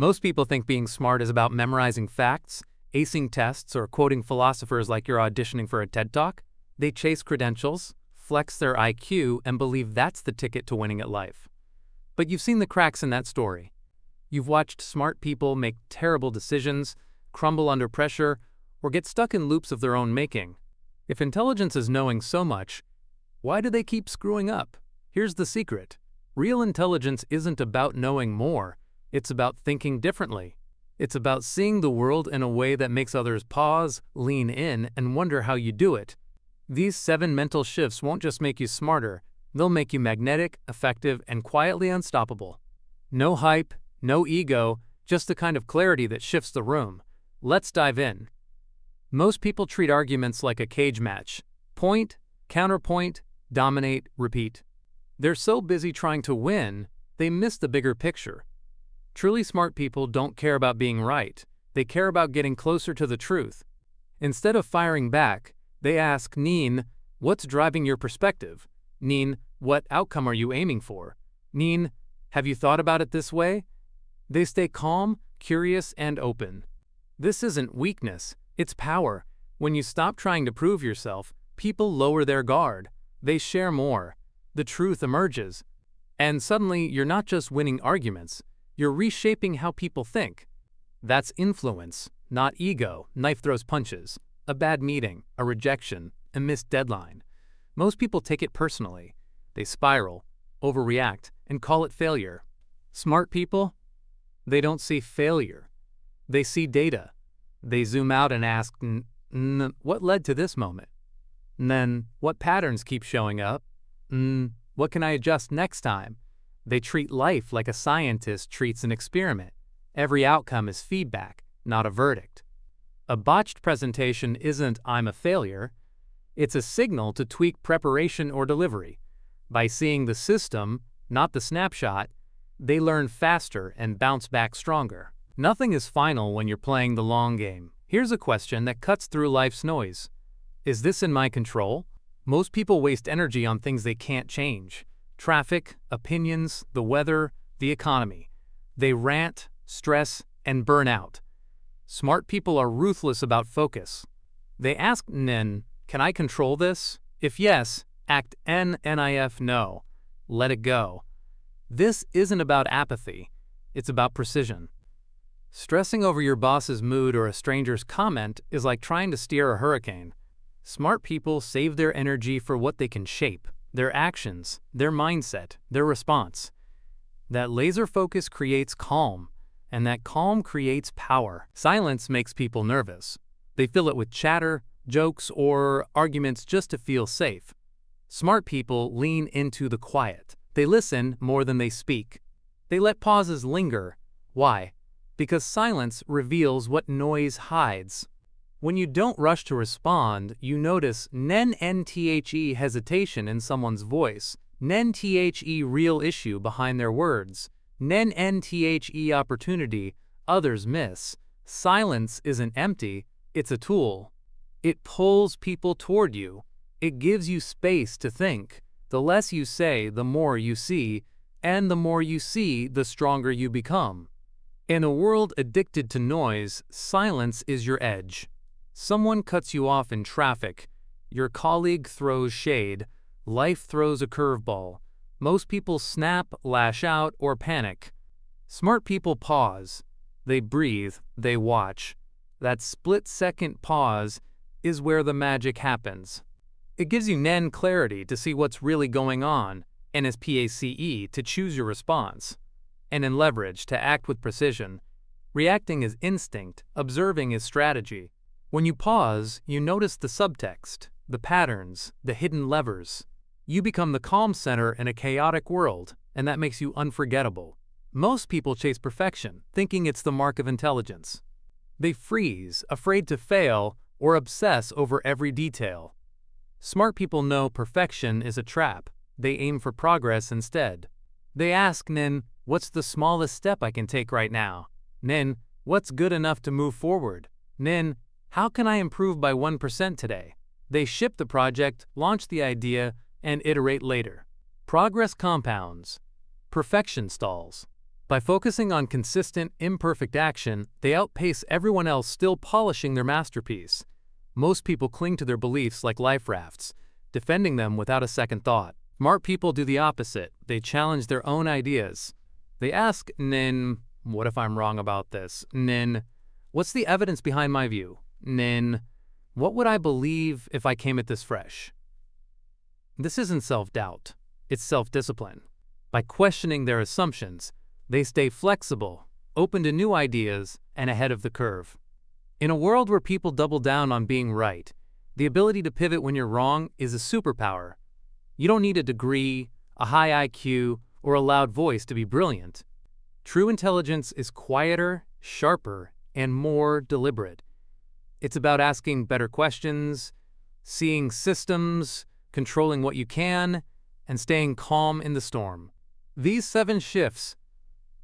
Most people think being smart is about memorizing facts, acing tests, or quoting philosophers like you're auditioning for a TED Talk. They chase credentials, flex their IQ, and believe that's the ticket to winning at life. But you've seen the cracks in that story. You've watched smart people make terrible decisions, crumble under pressure, or get stuck in loops of their own making. If intelligence is knowing so much, why do they keep screwing up? Here's the secret. Real intelligence isn't about knowing more. It's about thinking differently. It's about seeing the world in a way that makes others pause, lean in, and wonder how you do it. These 7 mental shifts won't just make you smarter, they'll make you magnetic, effective, and quietly unstoppable. No hype, no ego, just the kind of clarity that shifts the room. Let's dive in. Most people treat arguments like a cage match. Point, counterpoint, dominate, repeat. They're so busy trying to win, they miss the bigger picture. Truly smart people don't care about being right. They care about getting closer to the truth. Instead of firing back, they ask, Neen, what's driving your perspective? Neen, what outcome are you aiming for? Neen, have you thought about it this way? They stay calm, curious, and open. This isn't weakness, it's power. When you stop trying to prove yourself, people lower their guard. They share more. The truth emerges. And suddenly, you're not just winning arguments, you're reshaping how people think. That's influence, not ego. Knife throws punches. A bad meeting, a rejection, a missed deadline. Most people take it personally. They spiral, overreact, and call it failure. Smart people? They don't see failure. They see data. They zoom out and ask, what led to this moment? And then, what patterns keep showing up? What can I adjust next time? They treat life like a scientist treats an experiment. Every outcome is feedback, not a verdict. A botched presentation isn't "I'm a failure." It's a signal to tweak preparation or delivery. By seeing the system, not the snapshot, they learn faster and bounce back stronger. Nothing is final when you're playing the long game. Here's a question that cuts through life's noise. Is this in my control? Most people waste energy on things they can't change. Traffic, opinions, the weather, the economy. They rant, stress, and burn out. Smart people are ruthless about focus. They ask Nen, can I control this? If yes, act NIF no. Let it go. This isn't about apathy. It's about precision. Stressing over your boss's mood or a stranger's comment is like trying to steer a hurricane. Smart people save their energy for what they can shape. Their actions, their mindset, their response. That laser focus creates calm, and that calm creates power. Silence makes people nervous. They fill it with chatter, jokes, or arguments just to feel safe. Smart people lean into the quiet. They listen more than they speak. They let pauses linger. Why? Because silence reveals what noise hides. When you don't rush to respond, you notice NTHE hesitation in someone's voice, NTHE real issue behind their words, NTHE opportunity others miss. Silence isn't empty, it's a tool. It pulls people toward you. It gives you space to think. The less you say, the more you see, and the more you see, the stronger you become. In a world addicted to noise, silence is your edge. Someone cuts you off in traffic. Your colleague throws shade. Life throws a curveball. Most people snap, lash out, or panic. Smart people pause. They breathe. They watch. That split-second pause is where the magic happens. It gives you clarity to see what's really going on, and PACE to choose your response, and in leverage to act with precision. Reacting is instinct, observing is strategy. When you pause, you notice the subtext, the patterns, the hidden levers. You become the calm center in a chaotic world, and that makes you unforgettable. Most people chase perfection, thinking it's the mark of intelligence. They freeze, afraid to fail, or obsess over every detail. Smart people know perfection is a trap. They aim for progress instead. They ask Nen, what's the smallest step I can take right now? Nen, what's good enough to move forward? Nen, how can I improve by 1% today? They ship the project, launch the idea, and iterate later. Progress compounds. Perfection stalls. By focusing on consistent, imperfect action, they outpace everyone else still polishing their masterpiece. Most people cling to their beliefs like life rafts, defending them without a second thought. Smart people do the opposite. They challenge their own ideas. They ask, Nin, what if I'm wrong about this? Nin, what's the evidence behind my view? Nin, what would I believe if I came at this fresh? This isn't self-doubt. It's self-discipline. By questioning their assumptions, they stay flexible, open to new ideas, and ahead of the curve. In a world where people double down on being right, the ability to pivot when you're wrong is a superpower. You don't need a degree, a high IQ, or a loud voice to be brilliant. True intelligence is quieter, sharper, and more deliberate. It's about asking better questions, seeing systems, controlling what you can, and staying calm in the storm. These 7 shifts,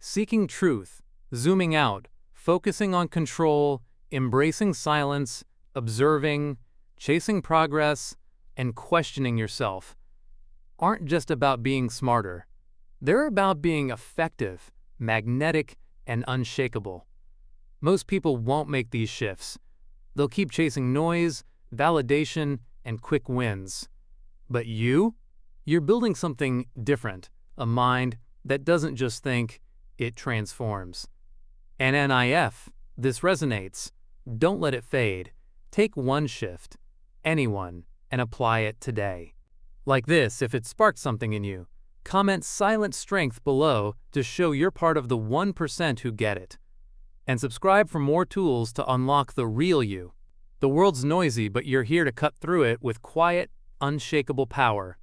seeking truth, zooming out, focusing on control, embracing silence, observing, chasing progress, and questioning yourself, aren't just about being smarter. They're about being effective, magnetic, and unshakable. Most people won't make these shifts. They'll keep chasing noise, validation, and quick wins. But you're building something different, a mind that doesn't just think, it transforms. And NIF, this resonates. Don't let it fade. Take one shift, anyone, and apply it today. Like this, if it sparked something in you, comment silent strength below to show you're part of the 1% who get it. And subscribe for more tools to unlock the real you. The world's noisy, but you're here to cut through it with quiet, unshakable power.